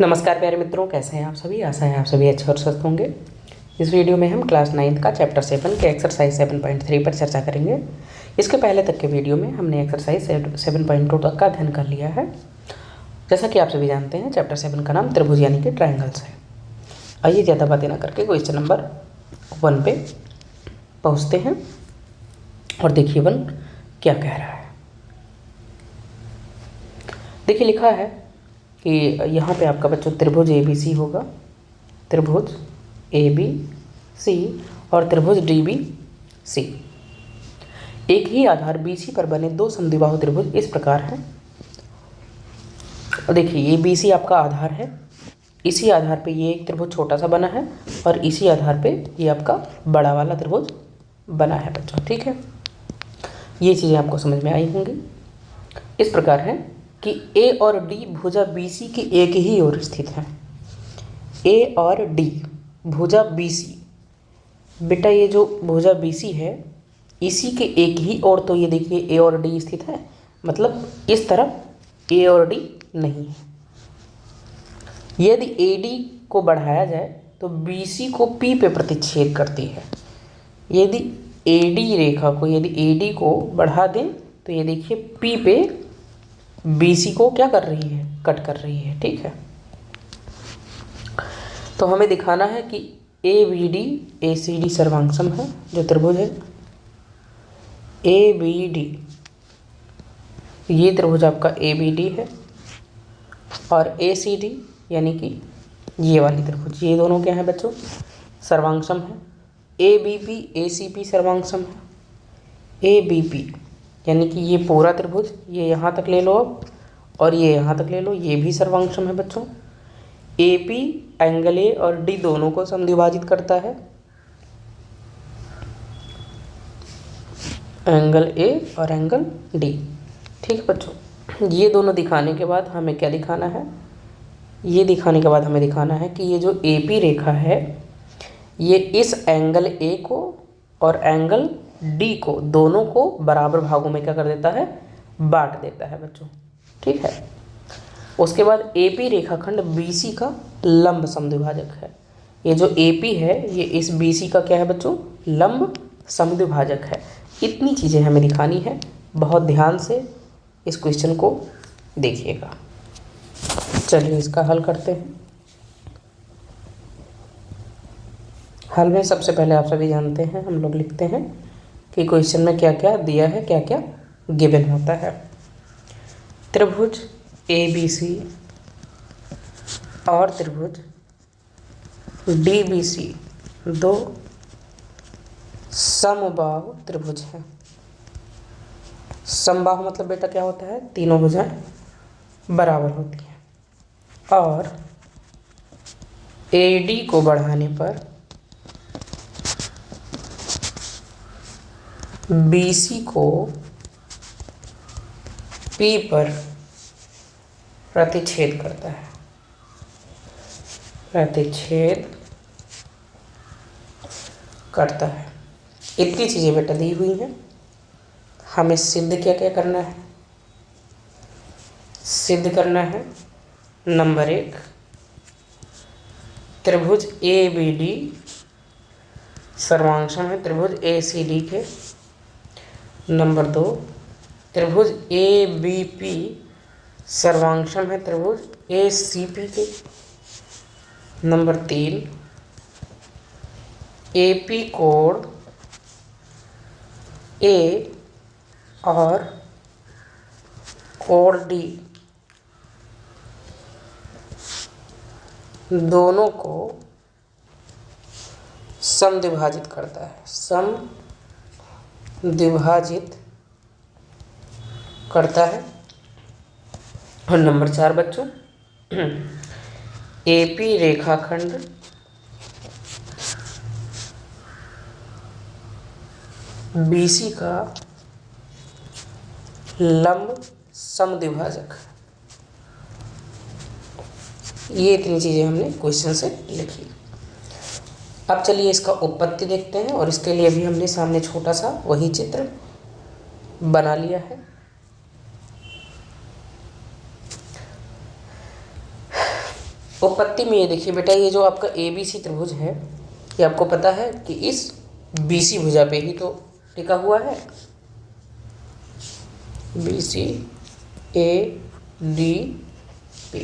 नमस्कार प्यारे मित्रों, कैसे हैं आप सभी। आशा है आप सभी अच्छे और स्वस्थ होंगे। इस वीडियो में हम क्लास 9 का चैप्टर 7 के एक्सरसाइज 7.3 पर चर्चा करेंगे। इसके पहले तक के वीडियो में हमने एक्सरसाइज 7.2 तक का अध्ययन कर लिया है। जैसा कि आप सभी जानते हैं, चैप्टर 7 का नाम त्रिभुज यानी कि ट्रायंगल्स है। आइए ज़्यादा बातें ना करके क्वेश्चन नंबर 1 पे पहुँचते हैं और देखिए 1 क्या कह रहा है। देखिए लिखा है कि यहाँ पे आपका बच्चों त्रिभुज ABC होगा, त्रिभुज ABC और त्रिभुज DBC। एक ही आधार BC पर बने दो समद्विबाहु त्रिभुज इस प्रकार हैं। देखिए ये BC आपका आधार है, इसी आधार पे ये एक त्रिभुज छोटा सा बना है और इसी आधार पे ये आपका बड़ा वाला त्रिभुज बना है बच्चों। ठीक है, ये चीज़ें आपको समझ में आई होंगी। इस प्रकार है कि A और D भुजा BC की एक ही ओर स्थित है। A और D भुजा BC, बेटा ये जो भुजा BC है इसी के एक ही ओर, तो ये देखिए A और D स्थित है, मतलब इस तरफ A और D नहीं है। यदि AD को बढ़ाया जाए तो BC को P पे प्रतिच्छेद करती है। यदि AD रेखा को, यदि AD को बढ़ा दें तो ये देखिए P पे BC को क्या कर रही है, कट कर रही है। ठीक है, तो हमें दिखाना है कि ABD ACD सर्वांगसम है। जो त्रिभुज है ABD, ये त्रिभुज आपका ABD है और ACD यानी कि ये वाली त्रिभुज, ये दोनों क्या है बच्चों, सर्वांगसम है। ABP ACP सर्वांगसम है। ABP यानी कि ये पूरा त्रिभुज, ये यहाँ तक ले लो अब, और ये यहाँ तक ले लो, ये भी सर्वांगसम है बच्चों। AP एंगल A और D दोनों को समद्विभाजित करता है। एंगल A और एंगल D। ठीक है बच्चों, ये दोनों दिखाने के बाद हमें क्या दिखाना है, ये दिखाने के बाद हमें दिखाना है कि ये जो AP रेखा है ये इस एंगल A को और एंगल D को, दोनों को बराबर भागों में क्या कर देता है, बांट देता है बच्चों। ठीक है, उसके बाद AP रेखाखंड BC का लंब समद्विभाजक है। ये जो AP है ये इस BC का क्या है बच्चों, लंब समद्विभाजक है। इतनी चीज़ें हमें दिखानी है, बहुत ध्यान से इस क्वेश्चन को देखिएगा। चलिए इसका हल करते हैं। हल में सबसे पहले आप सभी जानते हैं, हम लोग लिखते हैं कि क्वेश्चन में क्या क्या दिया है, क्या क्या गिवन होता है। त्रिभुज ABC और त्रिभुज DBC दो समबाहु त्रिभुज हैं। समबाहु मतलब बेटा क्या होता है, तीनों भुजाएं बराबर होती हैं और AD को बढ़ाने पर BC को P पर प्रतिच्छेद करता है, प्रतिच्छेद करता है। इतनी चीज़ें बेटा दी हुई हैं, हमें सिद्ध क्या क्या करना है, सिद्ध करना है नंबर 1 त्रिभुज ABD सर्वांगसम है त्रिभुज ACD के। नंबर 2 त्रिभुज ABP सर्वांगसम है त्रिभुज ACP के। नंबर 3 AP कोण A और कोण D दोनों को समद्विभाजित करता है, समद्विभाजित करता है। और नंबर 4 बच्चों AP रेखाखंड BC का लंब समद्विभाजक। ये इतनी चीज़ें हमने क्वेश्चन से लिखी। अब चलिए इसका उत्पत्ति देखते हैं, और इसके लिए भी हमने सामने छोटा सा वही चित्र बना लिया है। उपपत्ति में ये देखिए बेटा, ये जो आपका ए बी सी त्रिभुज है, ये आपको पता है कि इस बी सी भुजा पे ही तो टिका हुआ है। B C A D P,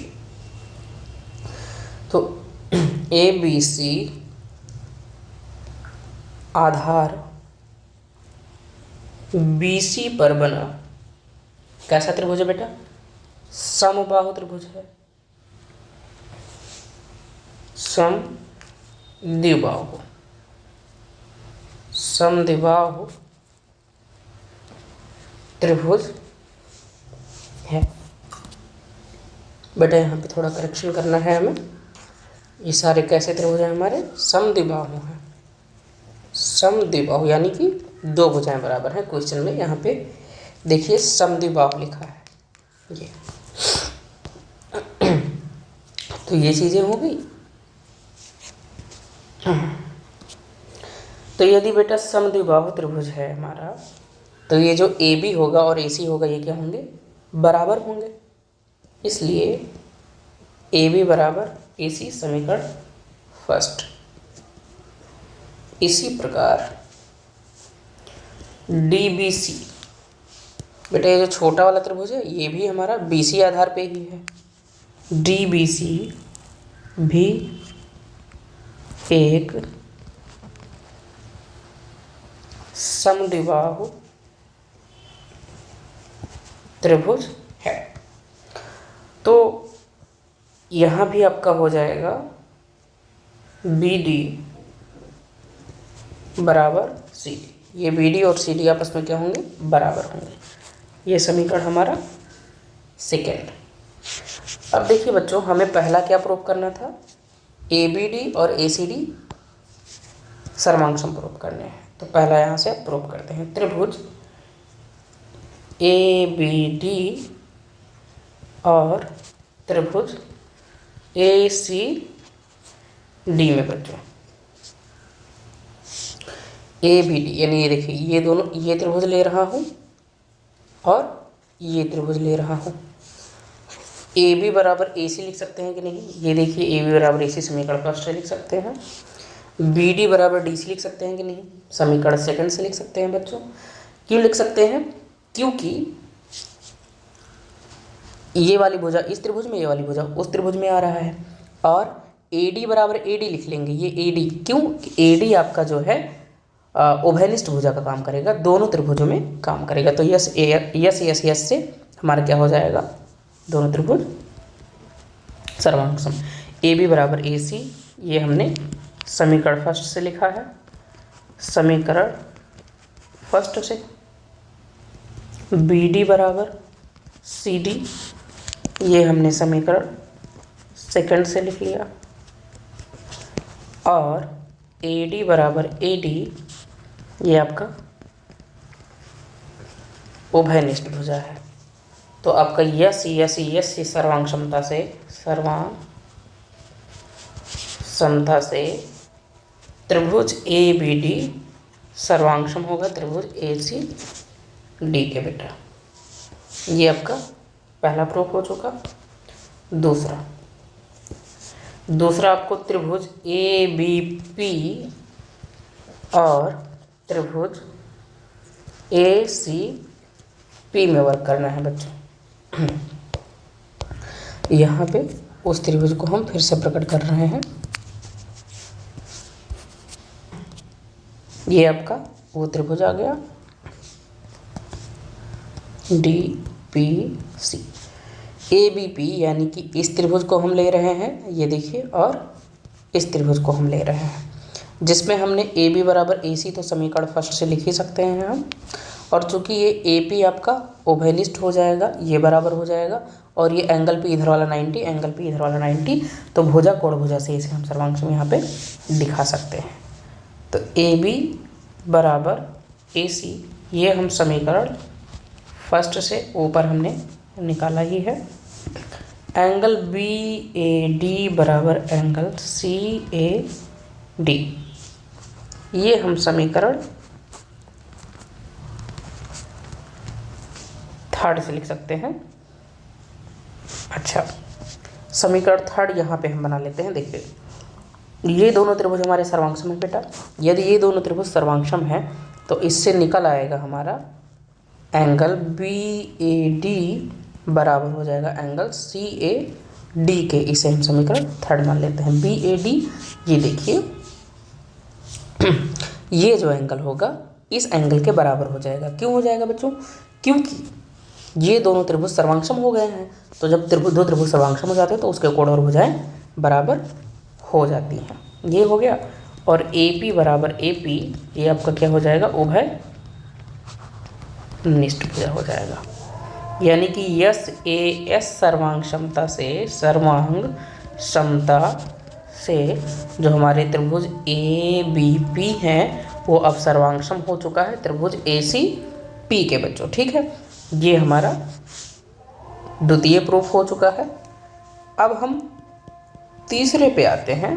तो A B C Aadhaar B C पर बना कैसा त्रिभुज है बेटा? समबाहु त्रिभुज है। समद्विबाहु, समद्विबाहु त्रिभुज है। बेटा यहाँ पे थोड़ा करेक्शन करना है हमें। ये सारे कैसे त्रिभुज हैं हमारे? समद्विबाहु हैं। समद्विबाहु यानी कि दो भुजाएं बराबर हैं। क्वेश्चन में यहाँ पे देखिए समद्विबाहु लिखा है ये। तो ये चीजें हो गई। तो यदि बेटा समद्विबाहु त्रिभुज है हमारा, तो ये जो ए बी होगा और ए सी होगा ये क्या होंगे? बराबर होंगे। इसलिए ए बी बराबर ए सी समीकरण फर्स्ट। इसी प्रकार डी बी सी, बेटा ये जो छोटा वाला त्रिभुज है ये भी हमारा बी सी आधार पे ही है। डी बी सी भी एक समद्विबाहु त्रिभुज है। तो यहाँ भी आपका हो जाएगा बी डी बराबर सी डी। ये बी डी और सी डी आपस में क्या होंगे? बराबर होंगे। ये समीकरण हमारा सेकेंड। अब देखिए बच्चों, हमें पहला क्या प्रूव करना था? ए बी डी और ए सी डी सर्वांग प्रूव करने हैं। तो पहला यहाँ से आप प्रूव करते हैं। त्रिभुज ए बी डी और त्रिभुज ए सी डी में बच्चों ए बी डी यानी ये देखिए, ये दोनों, ये त्रिभुज ले रहा हूँ और ये त्रिभुज ले रहा हूँ। ए बी बराबर ए सी लिख सकते हैं कि नहीं? ये देखिए ए बी बराबर ए सी समीकरण फर्स्ट से लिख सकते हैं। बी डी बराबर डी सी लिख सकते हैं कि नहीं? समीकरण सेकंड से लिख सकते हैं बच्चों। क्यों लिख सकते हैं? क्योंकि ये वाली भुजा इस त्रिभुज में, ये वाली भुजा उस त्रिभुज में आ रहा है। और ए डी बराबर ए डी लिख लेंगे। ये ए डी क्यों? ए डी आपका जो है उभयनिष्ठ भुजा का काम करेगा, दोनों त्रिभुजों में काम करेगा। तो यस यस यस यस से हमारा क्या हो जाएगा? दोनों त्रिभुज सर्वांग सम। ए बी बराबर ए सी, ये हमने समीकरण फर्स्ट से लिखा है। समीकरण फर्स्ट से बी डी बराबर सी डी, ये हमने समीकरण सेकंड से लिख लिया। और ए डी बराबर ए डी, ये आपका उभयनिष्ठ भुजा है। तो आपका यस यस यस सर्वांग समता से त्रिभुज ए बी डी सर्वांगसम होगा त्रिभुज ए सी डी के। बेटा ये आपका पहला प्रूफ हो चुका। दूसरा आपको त्रिभुज ए बी पी और त्रिभुज ए सी पी में वर्क करना है बच्चों। यहाँ पे उस त्रिभुज को हम फिर से प्रकट कर रहे हैं। ये आपका वो त्रिभुज आ गया D P C. A B P यानी कि इस त्रिभुज को हम ले रहे हैं, ये देखिए, और इस त्रिभुज को हम ले रहे हैं, जिसमें हमने ए बी बराबर ए सी तो समीकरण फर्स्ट से लिख ही सकते हैं हम। और चूंकि ये ए पी आपका उभयनिष्ठ हो जाएगा, ये बराबर हो जाएगा, और ये एंगल पी इधर वाला 90, एंगल पी इधर वाला 90, तो भुजा कोण भुजा से इसे हम सर्वांश में यहाँ पे दिखा सकते हैं। तो ए बी बराबर ए सी, ये हम समीकरण फर्स्ट से ऊपर हमने निकाला ही है। एंगल बी ए डी बराबर एंगल सी ए डी, ये हम समीकरण थर्ड से लिख सकते हैं। अच्छा, समीकरण थर्ड यहाँ पे हम बना लेते हैं। देखिए ये दोनों त्रिभुज हमारे सर्वांगसम है बेटा। यदि ये दोनों त्रिभुज सर्वांगसम है तो इससे निकल आएगा हमारा एंगल BAD बराबर हो जाएगा एंगल CAD के। इसे हम समीकरण थर्ड मान लेते हैं। BAD ये देखिए ये जो एंगल होगा इस एंगल के बराबर हो जाएगा। क्यों हो जाएगा बच्चों? क्योंकि ये दोनों त्रिभुज सर्वांगसम हो गए हैं। तो जब दो त्रिभुज सर्वांगसम हो जाते हैं तो उसके कोण और भुजाएं बराबर हो जाती हैं। ये हो गया। और AP बराबर AP ये आपका क्या हो जाएगा? उभय निष्ठ भुजा हो जाएगा। यानी कि SAS सर्वांग क्षमता से जो हमारे त्रिभुज ABP हैं वो अब सर्वांगसम हो चुका है त्रिभुज ACP के बच्चों। ठीक है, ये हमारा द्वितीय प्रूफ हो चुका है। अब हम तीसरे पे आते हैं।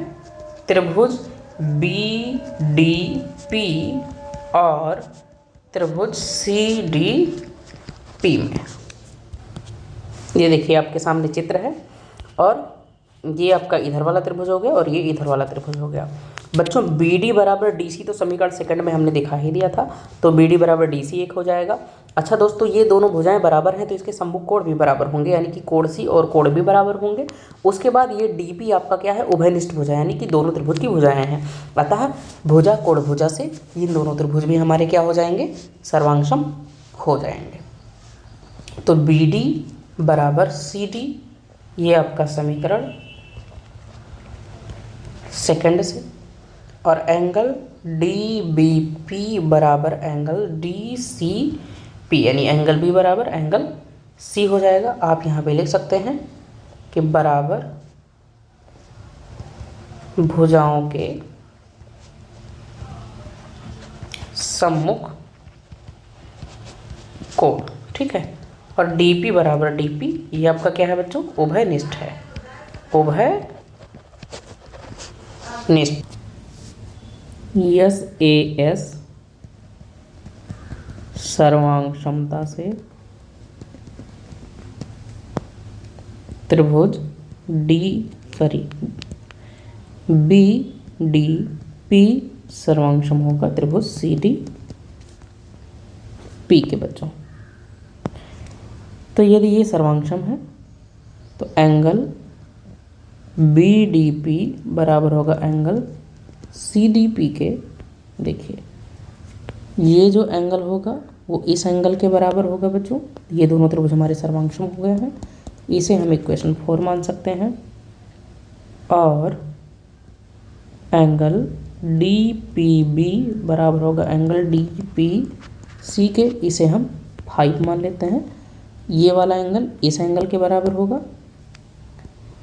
त्रिभुज BDP और त्रिभुज CDP में ये देखिए आपके सामने चित्र है और ये आपका इधर वाला त्रिभुज हो गया और ये इधर वाला त्रिभुज हो गया। बच्चों BD बराबर DC तो समीकरण सेकंड में हमने दिखा ही दिया था, तो BD बराबर DC एक हो जाएगा। अच्छा दोस्तों, ये दोनों भुजाएं बराबर हैं तो इसके सम्मुख कोण भी बराबर होंगे, यानी कि कोण C और कोण B बराबर होंगे। उसके बाद ये DP आपका क्या है? उभयनिष्ठ भुजा, यानी कि दोनों त्रिभुज की भुजाएं हैं। अतः भुजा कोण भुजा से इन दोनों त्रिभुज भी हमारे क्या हो जाएंगे? सर्वांगसम हो जाएंगे। तो BD बराबर CD ये आपका समीकरण सेकंड से, और एंगल DBP बराबर एंगल DCP यानी एंगल B बराबर एंगल C हो जाएगा। आप यहाँ पे लिख सकते हैं कि बराबर भुजाओं के सम्मुख कोण। ठीक है, और DP बराबर DP ये आपका क्या है बच्चों? उभयनिष्ठ है। उभयनिष्ठ SAS सर्वांग क्षमता से त्रिभुज BDP सर्वांगसम होगा त्रिभुज CDP के बच्चों। तो यदि ये सर्वांगसम है तो एंगल BDP बराबर होगा एंगल CDP के। देखिए ये जो एंगल होगा वो इस एंगल के बराबर होगा बच्चों। ये दोनों त्रिभुज हमारे सर्वांगसम हो गए हैं, इसे हम इक्वेशन 4 मान सकते हैं। और एंगल DPB बराबर होगा एंगल DPC के, इसे हम 5 मान लेते हैं। ये वाला एंगल इस एंगल के बराबर होगा।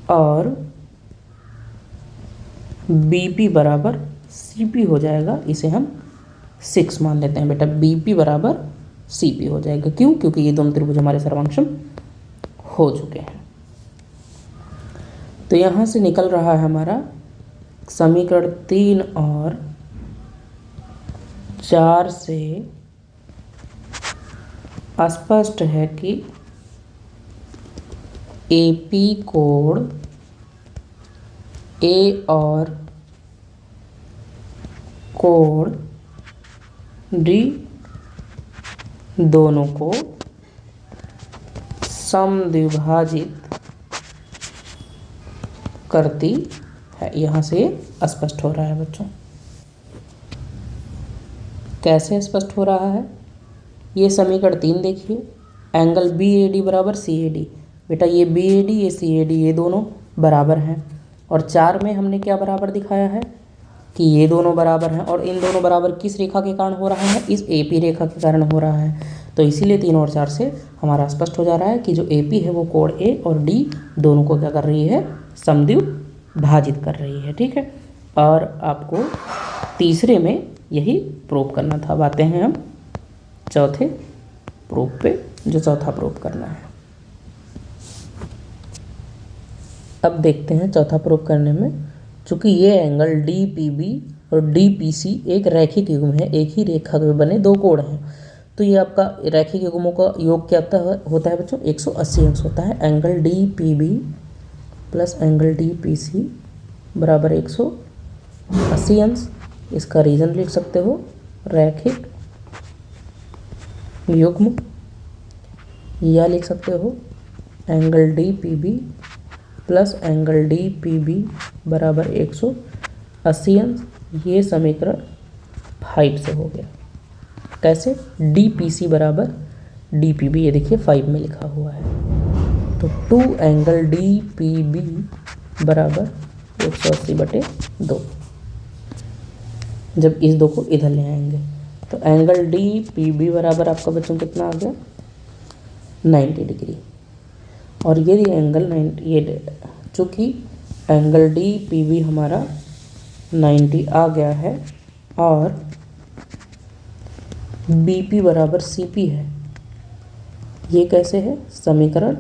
और BP बराबर CP हो जाएगा, इसे हम 6 मान लेते हैं बेटा। BP बराबर CP हो जाएगा। क्यों? क्योंकि ये दोनों त्रिभुज हमारे सर्वांगसम हो चुके हैं। तो यहाँ से निकल रहा है हमारा समीकरण 3 और 4 से स्पष्ट है कि AP कोण A और कोण D दोनों को समद्विभाजित करती है। यहाँ से स्पष्ट हो रहा है बच्चों। कैसे स्पष्ट हो रहा है? ये समीकरण 3 देखिए, एंगल BAD बराबर CAD। बेटा ये BAD ये CAD ये दोनों बराबर हैं। और 4 में हमने क्या बराबर दिखाया है कि ये दोनों बराबर हैं। और इन दोनों बराबर किस रेखा के कारण हो रहा है? इस AP रेखा के कारण हो रहा है। तो इसीलिए 3 और 4 से हमारा स्पष्ट हो जा रहा है कि जो AP है वो कोण A और D दोनों को क्या कर रही है? समद्विभाजित कर रही है। ठीक है, और आपको तीसरे में यही प्रूव करना था। अब आते हैं हम चौथे प्रूफ पे, जो चौथा प्रूफ करना है। अब देखते हैं चौथा प्रूफ करने में, चूँकि ये एंगल DPB और DPC एक रैखिक युग्म है, एक ही रेखा में बने दो कोण हैं, तो ये आपका रैखिक युग्मों का योग क्या होता है बच्चों? 180 अंश होता है। Angle DPB plus angle D P C बराबर 180 अंश। इसका रीजन लिख सकते हो रैखिक युग्म, या लिख सकते हो angle D P B plus angle D P B बराबर 180 अंश। ये समीकरण 5 से हो गया। कैसे? डी पी सी बराबर डी पी बी, ये देखिए 5 में लिखा हुआ है। तो 2 एंगल डी पी बी बराबर 180/2। जब इस 2 को इधर ले आएंगे तो एंगल डी पी बी बराबर आपका बच्चों कितना आ गया? 90 डिग्री। और यदि एंगल 90, ये चूँकि एंगल डी पी बी हमारा 90 आ गया है और बी पी बराबर सी पी है, ये कैसे है? समीकरण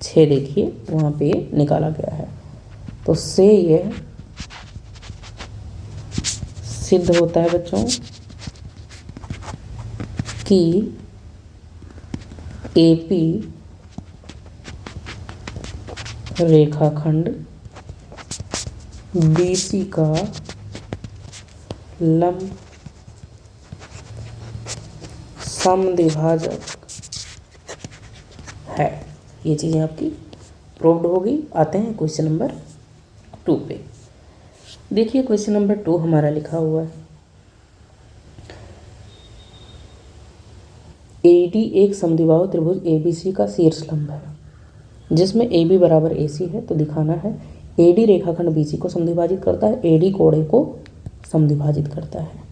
6 देखिए वहाँ पे निकाला गया है। तो से यह सिद्ध होता है बच्चों कि एपी रेखाखंड बीसी का लंब समद्विभाजक है। ये चीज़ें आपकी प्रूव्ड होगी। आते हैं क्वेश्चन नंबर 2 पे। देखिए क्वेश्चन नंबर 2 हमारा लिखा हुआ है, एडी एक समद्विबाहु त्रिभुज एबीसी का शीर्षलंब है जिसमें AB बराबर AC है। तो दिखाना है AD रेखाखंड BC को समद्विभाजित करता है, AD कोणे को समद्विभाजित करता है।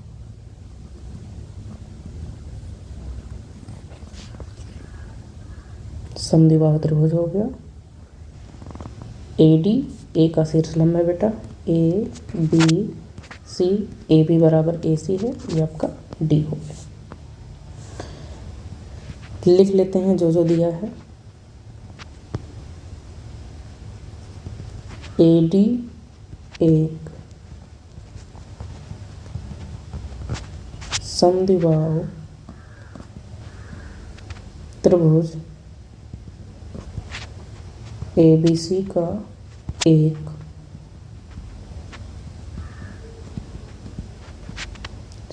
समद्विबाहु त्रिभुज हो गया, AD A का शीर्षलंब है बेटा, ABC, AB बराबर AC है, ये आपका D हो गया। लिख लेते हैं जो दिया है। AD एक समद्विबाहु त्रिभुज ABC का एक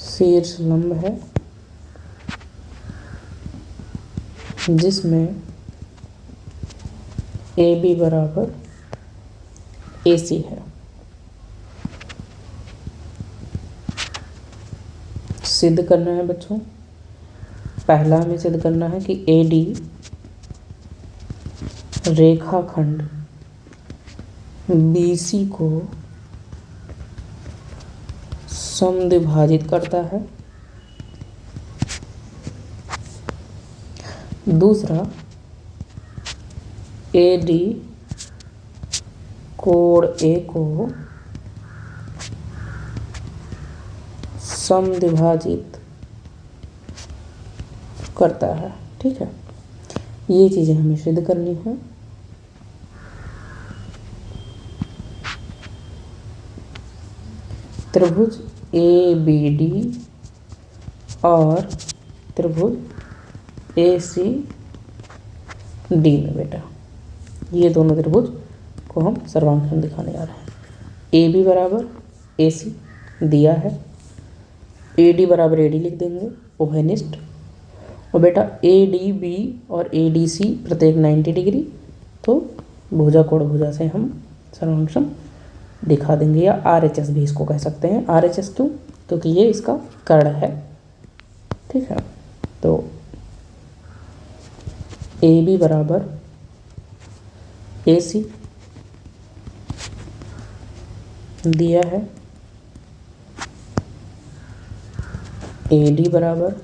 शीर्षलंब है जिसमें AB बराबर AC है। सिद्ध करना है बच्चों, पहला हमें सिद्ध करना है कि AD रेखाखंड BC को समद्विभाजित करता है। दूसरा, AD कोण A को समद्विभाजित करता है। ठीक है, ये चीज़ें हमें सिद्ध करनी है। त्रिभुज ABD और त्रिभुज ACD में बेटा ये दोनों त्रिभुज को हम सर्वांगसम दिखाने जा रहे हैं। AB बराबर AC दिया है, AD बराबर AD लिख देंगे उभयनिष्ठ, और बेटा ADB और ADC प्रत्येक 90 डिग्री, तो भुजा कोण भुजा से हम सर्वांगसम दिखा देंगे, या RHS भी इसको कह सकते हैं। RHS क्यों? क्योंकि ये इसका कर्ण है। ठीक है, तो AB बराबर AC दिया है, AD बराबर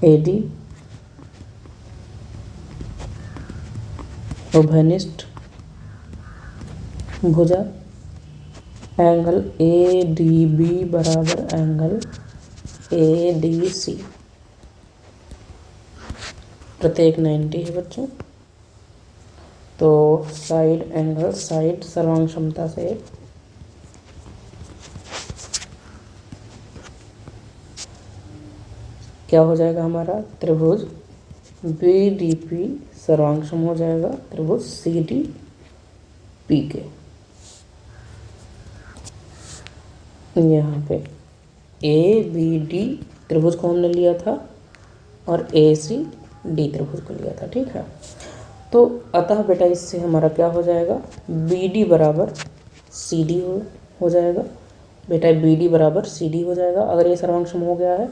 AD उभयनिष्ठ भुजा, एंगल ADB बराबर एंगल ADC प्रत्येक 90 है बच्चों। तो साइड एंगल, साइड सर्वांग क्षमता से क्या हो जाएगा हमारा? त्रिभुज BDP सर्वांगसम हो जाएगा त्रिभुज CD पी के। यहाँ पे ए बी डी त्रिभुज को हमने लिया था और ए सी डी त्रिभुज को लिया था, ठीक है। तो अतः बेटा इससे हमारा क्या हो जाएगा, बी डी बराबर सी डी हो जाएगा बेटा, बी डी बराबर सी डी हो जाएगा अगर ये सर्वांगसम हो गया है,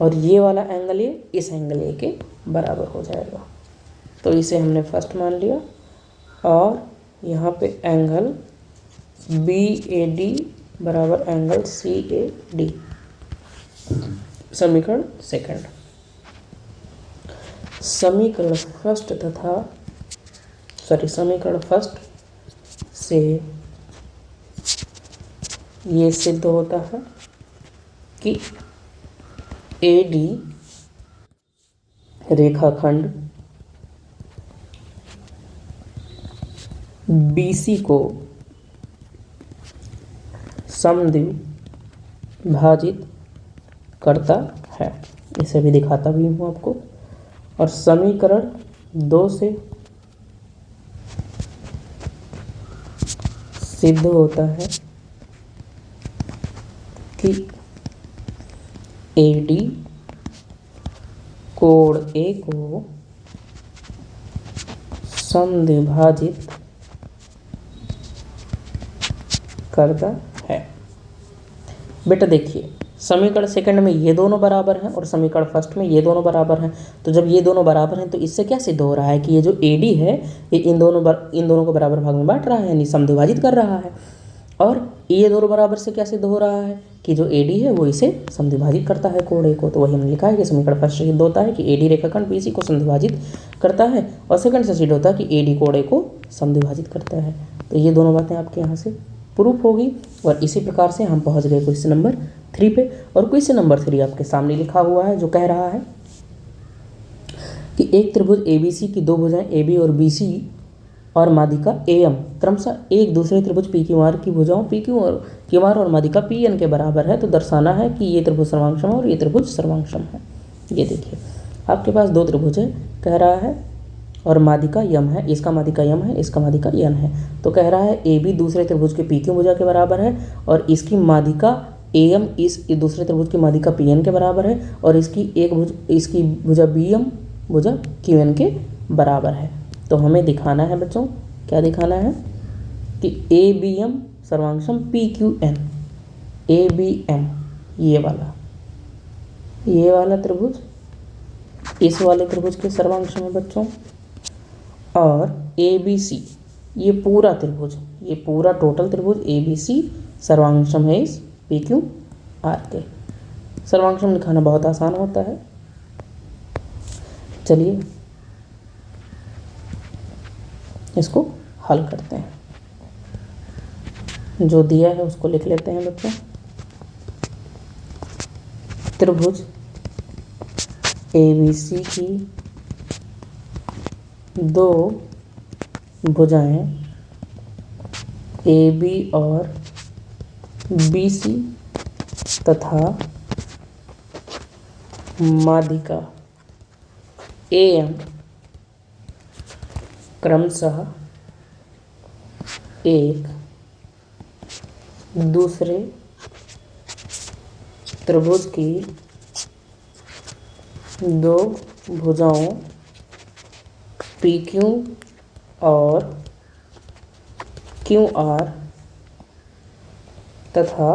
और ये वाला एंगल ये इस एंगल ए के बराबर हो जाएगा। तो इसे हमने फर्स्ट मान लिया, और यहाँ पे एंगल बी ए डी बराबर एंगल सी ए डी, समीकरण सेकंड। समीकरण फर्स्ट से ये सिद्ध होता है कि ए डी रेखाखंड बी सी को समद्विभाजित करता है। इसे भी दिखाता भी हूँ आपको। और समीकरण 2 से सिद्ध होता है कि ए डी कोण ए को समद्विभाजित करता है। बेटा देखिए, समीकरण सेकंड में ये दोनों बराबर हैं और समीकरण फर्स्ट में ये दोनों बराबर हैं। तो जब ये दोनों बराबर हैं तो इससे क्या सिद्ध हो रहा है कि ये जो ए डी है ये इन दोनों को बराबर भाग में बांट रहा है, यानी समद्विभाजित कर रहा है। और ये दोनों बराबर से क्या सिद्ध हो रहा है कि जो ए डी है वो इसे समद्विभाजित करता है कोण ए को। तो वही हमने लिखा है कि समीकरण फर्स्ट से सिद्ध होता है कि ए डी रेखाखंड बी सी को समद्विभाजित करता है, और सेकंड से सिद्ध होता है कि ए डी कोण ए को समद्विभाजित करता है। तो ये दोनों बातें आपके यहाँ से प्रूफ होगी। और इसी प्रकार से हम पहुँच गए क्वेश्चन नंबर 3 पे। और क्वेश्चन नंबर 3 आपके सामने लिखा हुआ है, जो कह रहा है कि एक त्रिभुज ABC की दो भुजाएं AB और BC और माध्यिका AM क्रमशः एक दूसरे त्रिभुज PQR की भुजाओं PQR और माध्यिका PN के बराबर है। तो दर्शाना है कि ये त्रिभुज सर्वांगसम है और ये त्रिभुज सर्वांगसम है। ये देखिए आपके पास दो त्रिभुज है, कह रहा है, और माध्यिका यम है, इसका माध्यिका यम है, इसका माध्यिका यन है। तो कह रहा है AB दूसरे त्रिभुज के PQ भुजा के बराबर है, और इसकी माध्यिका AM इस दूसरे त्रिभुज की माध्यिका PN के बराबर है, और इसकी भुजा BM भुजा QN के बराबर है। तो हमें दिखाना है बच्चों, क्या दिखाना है कि ABM सर्वांगसम PQN। ABM ये वाला त्रिभुज इस वाले त्रिभुज के सर्वांगसम है बच्चों, और ABC ये पूरा टोटल त्रिभुज ABC सर्वांगसम है इस PQR के। सर्वांगसम लिखाना बहुत आसान होता है। चलिए इसको हल करते हैं। जो दिया है उसको लिख लेते हैं बच्चों। त्रिभुज ABC की दो भुजाएं AB और BC तथा माध्यिका AM क्रमशः एक दूसरे त्रिभुज की दो भुजाओं PQ और QR तथा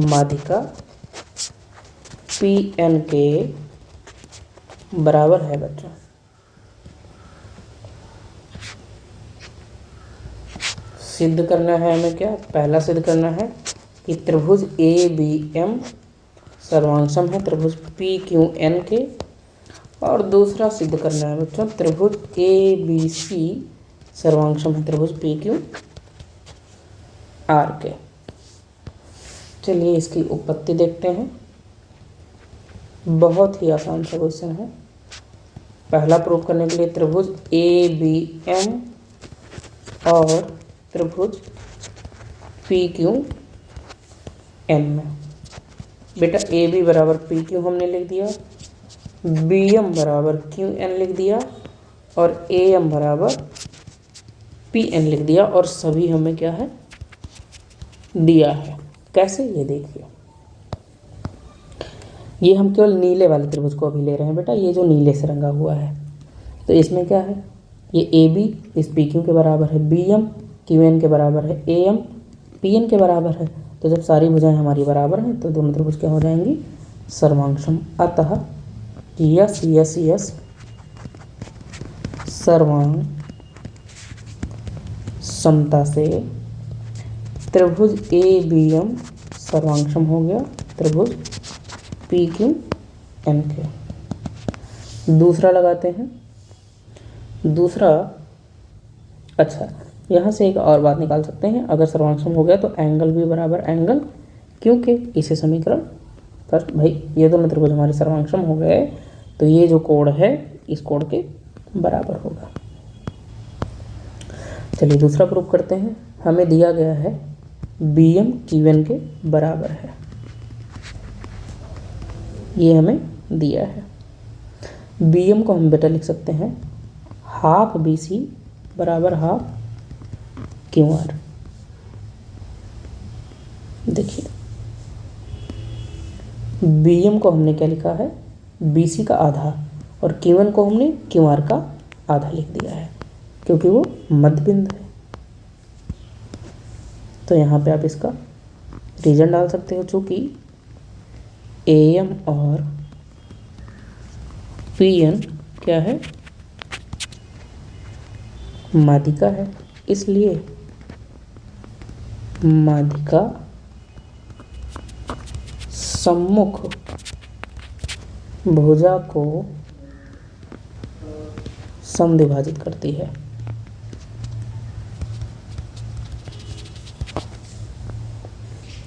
माध्यिका PN के बराबर है बच्चों। सिद्ध करना है हमें क्या, पहला सिद्ध करना है कि त्रिभुज ABM सर्वांगसम है त्रिभुज PQN के, और दूसरा सिद्ध करना है बच्चों त्रिभुज ABC सर्वांगसम है त्रिभुज PQR के। चलिए इसकी उत्पत्ति देखते हैं। बहुत ही आसान सा क्वेश्चन है। पहला प्रूफ करने के लिए त्रिभुज ABM और त्रिभुज PQN में बेटा AB बराबर PQ हमने लिख दिया, BM बराबर QN लिख दिया, और AM बराबर पी एन लिख दिया और सभी हमें क्या है दिया है। कैसे, ये देखिए, ये हम केवल नीले वाले त्रिभुज को अभी ले रहे हैं बेटा, ये जो नीले से रंगा हुआ है। तो इसमें क्या है, ये ए बी इस पी क्यू के बराबर है, बी एम क्यू एन के बराबर है, ए एम पी एन के बराबर है। तो जब सारी भुजाएं हमारी बराबर हैं तो दोनों त्रिभुज क्या हो जाएंगी, सर्वांगसम। अतः यस यस यस सर्वांग समता से त्रिभुज ए बी एम सर्वांगसम हो गया त्रिभुज पी क्यू एन के। दूसरा लगाते हैं। दूसरा, अच्छा यहाँ से एक और बात निकाल सकते हैं, अगर सर्वांगसम हो गया तो एंगल भी बराबर एंगल, क्योंकि इसे समीकरण फर्स्ट, भाई ये दोनों त्रिभुज हमारे सर्वांगसम हो गए तो ये जो कोण है इस कोण के बराबर होगा। चलिए दूसरा प्रूफ करते हैं। हमें दिया गया है बी एम क्यू एन के बराबर है, ये हमें दिया है। बी एम को हम बेटा लिख सकते हैं हाफ बी सी बराबर हाफ क्यू आर। देखिए बी एम को हमने क्या लिखा है, बी सी का आधा, और क्यू एन को हमने क्यू आर का आधा लिख दिया है क्योंकि वो मध्य बिंदु है। तो यहाँ पे आप इसका रीजन डाल सकते हो, चूँकि ए एम और पी एन क्या है, माध्यिका है, इसलिए माध्यिका सम्मुख भुजा को समद्विभाजित करती है।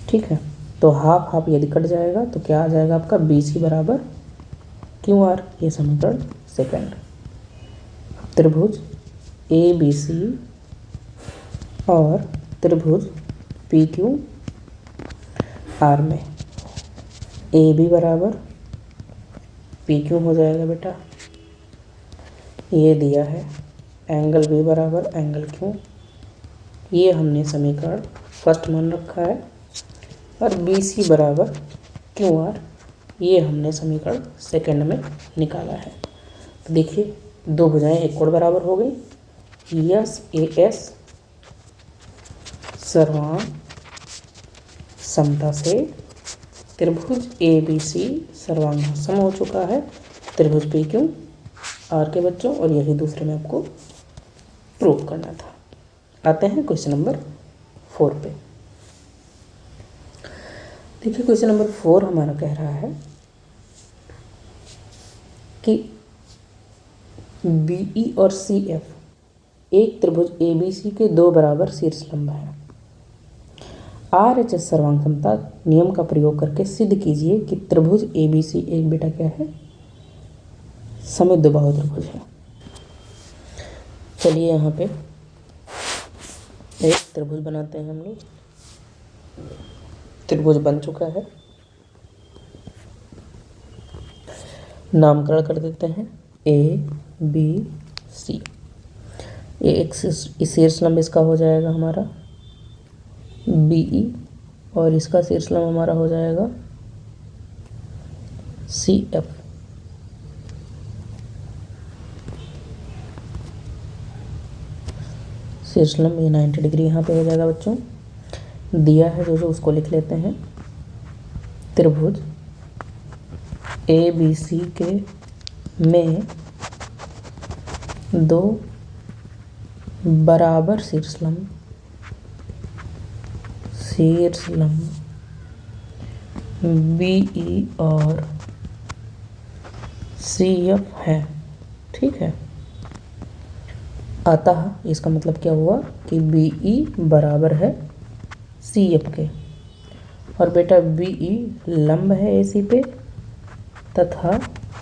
ठीक है, तो हाफ हाफ यदि कट जाएगा तो क्या आ जाएगा आपका बी सी बराबर क्यू आर, ये समीकरण सेकंड। त्रिभुज ए बी सी और त्रिभुज पी क्यू आर में ए बी बराबर पी क्यू हो जाएगा बेटा, ये दिया है। एंगल बी बराबर एंगल क्यू, ये हमने समीकरण फर्स्ट मान रखा है। और बी सी बराबर क्यू आर, ये हमने समीकरण सेकंड में निकाला है। तो देखिए दो भुजाएं एक कोण बराबर हो गई। यस ए एस सर्वांग समता से त्रिभुज ए बी सी सर्वांग सम हो चुका है त्रिभुज पी क्यू आर के बच्चों, और यही दूसरे में आपको प्रूव करना था। आते हैं क्वेश्चन नंबर 4 पे। देखिए क्वेश्चन नंबर 4 हमारा कह रहा है कि बीई और सी एफ एक त्रिभुज ए बी सी के दो बराबर शीर्षलंब हैं। आर एच एस सर्वांग समता नियम का प्रयोग करके सिद्ध कीजिए कि त्रिभुज ए बी सी एक बेटा क्या है, समद्विबाहु त्रिभुज है। चलिए यहाँ पे एक त्रिभुज बनाते हैं हम लोग। त्रिभुज बन चुका है, नामकरण कर देते हैं ए बी सी। ये एक शीर्षलंब इसका हो जाएगा हमारा बीई, और इसका शीर्षलंब हमारा हो जाएगा सी एफ। शीर्षलंब ये 90 डिग्री यहाँ पे हो जाएगा बच्चों। दिया है जो उसको लिख लेते हैं। त्रिभुज ए बी सी के में दो बराबर शीर्षलंब बीई और सी एफ है। ठीक है, अतः इसका मतलब क्या हुआ कि बीई बराबर है सी एफ के, और बेटा बीई लंब है एसी पे तथा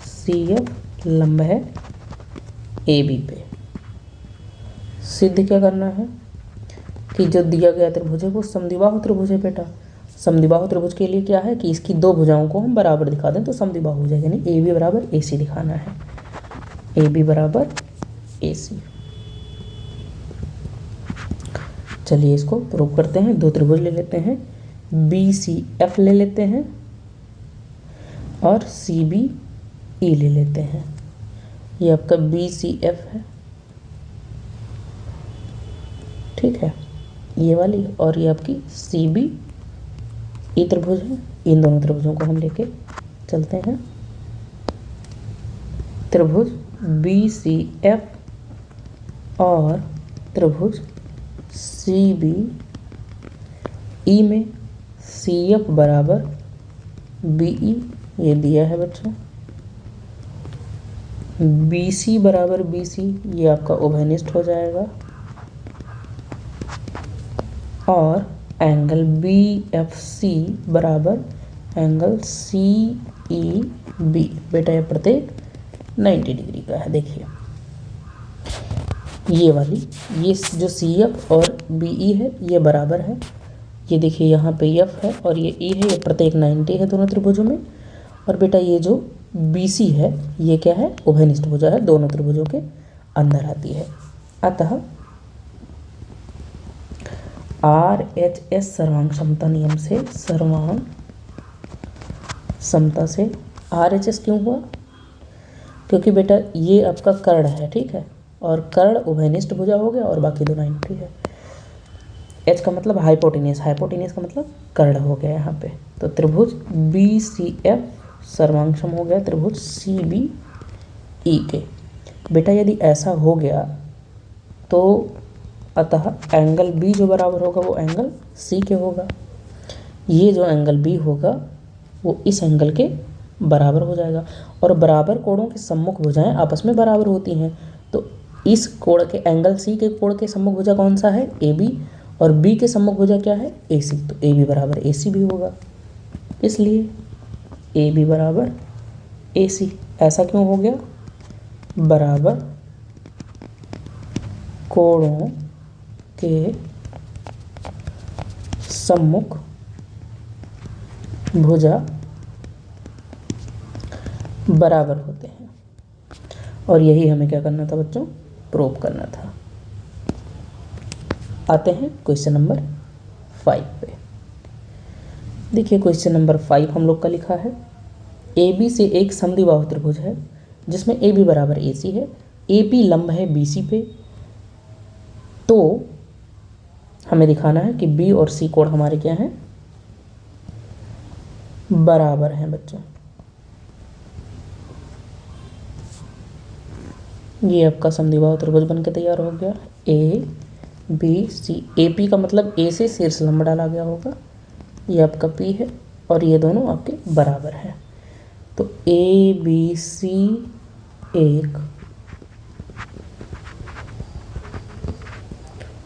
सी एफ लंब है ए बी पे। सिद्ध क्या करना है कि जो दिया गया त्रिभुज है वो समद्विबाहु त्रिभुज है बेटा। समद्विबाहु त्रिभुज के लिए क्या है कि इसकी दो भुजाओं को हम बराबर दिखा दें तो समद्विबाहु हो जाएगा, यानी ए बी बराबर ए सी दिखाना है। ए बी बराबर ए सी। चलिए इसको प्रूव करते हैं। दो त्रिभुज ले लेते हैं, BCF ले लेते हैं और CBE ले लेते हैं। ये आपका BCF है, ठीक है, ये वाली, और ये आपकी CBE त्रिभुज है। इन दोनों त्रिभुजों को हम लेके चलते हैं। त्रिभुज BCF और त्रिभुज CBE में CF बराबर BE ये दिया है बच्चों, BC बराबर BC ये आपका उभयनिष्ठ हो जाएगा, और एंगल BFC बराबर एंगल CEB। बेटा ये प्रत्येक 90 डिग्री का है। देखिए ये वाली, ये जो CF और BE है ये बराबर है। ये देखिए यहाँ पे F है और ये E है, ये प्रत्येक 90 है दोनों त्रिभुजों में। और बेटा ये जो BC है ये क्या है, उभयनिष्ठ भुजा है, दोनों त्रिभुजों के अंदर आती है। अतः RHS सर्वांग समता नियम से, सर्वांग समता से RHS क्यों हुआ, क्योंकि बेटा ये आपका कर्ण है, ठीक है, और कर्ण उभयनिष्ठ भुजा हो गया और बाकी दो 90 है। H का मतलब हाइपोटेनियस, हाइपोटेनियस का मतलब कर्ण हो गया यहाँ पे। तो त्रिभुज BCF सर्वांगसम हो गया त्रिभुज CBE के। बेटा यदि ऐसा हो गया तो अतः एंगल B जो बराबर होगा वो एंगल C के होगा। ये जो एंगल B होगा वो इस एंगल के बराबर हो जाएगा, और बराबर कोणों के सम्मुख भुजाएं आपस में बराबर होती हैं। तो इस कोण के, एंगल C के कोण के सम्मुख भुजा कौन सा है, AB, और B के सम्मुख भुजा क्या है, AC। तो AB बराबर AC भी होगा, इसलिए AB बराबर AC। ऐसा क्यों हो गया, बराबर कोणों के सम्मुख भुजा बराबर होते हैं। और यही हमें क्या करना था बच्चों, प्रूव करना था। आते हैं क्वेश्चन नंबर 5 पे। देखिए क्वेश्चन नंबर 5 हम लोग का लिखा है, AB से एक समद्विबाहु त्रिभुज है जिसमें AB बराबर AC है, AP लंब है BC पे। तो हमें दिखाना है कि B और C कोण हमारे क्या हैं, बराबर हैं बच्चों। ये आपका समद्विबाहु त्रिभुज बन के तैयार हो गया, ABC। AP का मतलब A से शीर्ष लंब डाला गया होगा, ये आपका P है, और ये दोनों आपके बराबर हैं। तो ABC एक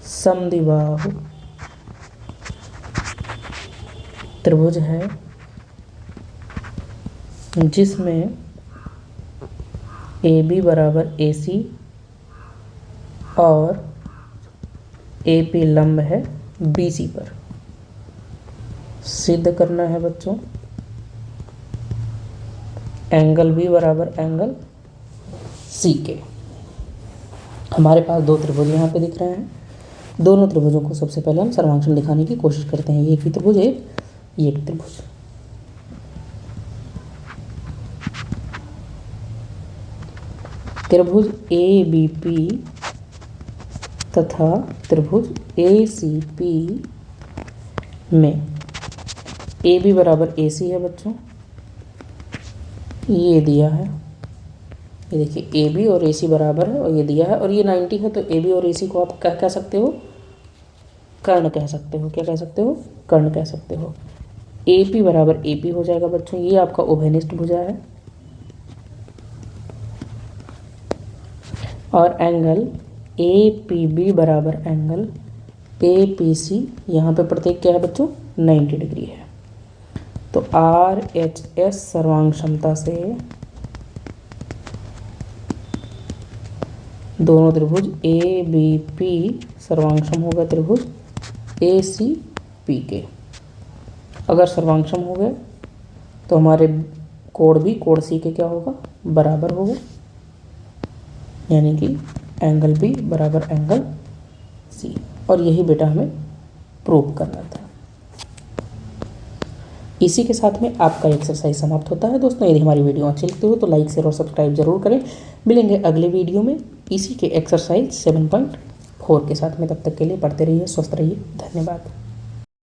समद्विबाहु त्रिभुज है जिसमें AB बराबर AC और AP लंब है BC पर। सिद्ध करना है बच्चों एंगल B बराबर एंगल C के। हमारे पास दो त्रिभुज यहाँ पे दिख रहे हैं। दोनों त्रिभुजों को सबसे पहले हम सर्वांगसम दिखाने की कोशिश करते हैं। एक ही त्रिभुज, ये एक त्रिभुज। त्रिभुज ABP तथा त्रिभुज ACP में AB बराबर AC है बच्चों, ये दिया है। ये देखिए AB और AC बराबर है और ये दिया है, और ये 90 है। तो AB और AC को आप क्या कह सकते हो, कर्ण कह सकते हो। क्या कह सकते हो, कर्ण कह सकते हो। AP बराबर AP हो जाएगा बच्चों, ये आपका उभयनिष्ठ भुजा है। और एंगल APB बराबर एंगल APC, यहाँ पे प्रत्येक क्या है बच्चों, 90 डिग्री है। तो RHS सर्वांग क्षमता से दोनों त्रिभुज ABP सर्वांगसम होगा त्रिभुज ACP के। अगर सर्वांगसम हो गए तो हमारे कोण भी कोण C के क्या होगा, बराबर होगा, यानी कि एंगल B बराबर एंगल C। और यही बेटा हमें प्रूव करना था। इसी के साथ में आपका एक्सरसाइज समाप्त होता है दोस्तों। यदि हमारी वीडियो अच्छी लगती हो तो लाइक शेयर और सब्सक्राइब जरूर करें। मिलेंगे अगले वीडियो में इसी के एक्सरसाइज 7.4 के साथ में। तब तक के लिए पढ़ते रहिए, स्वस्थ रहिए। धन्यवाद।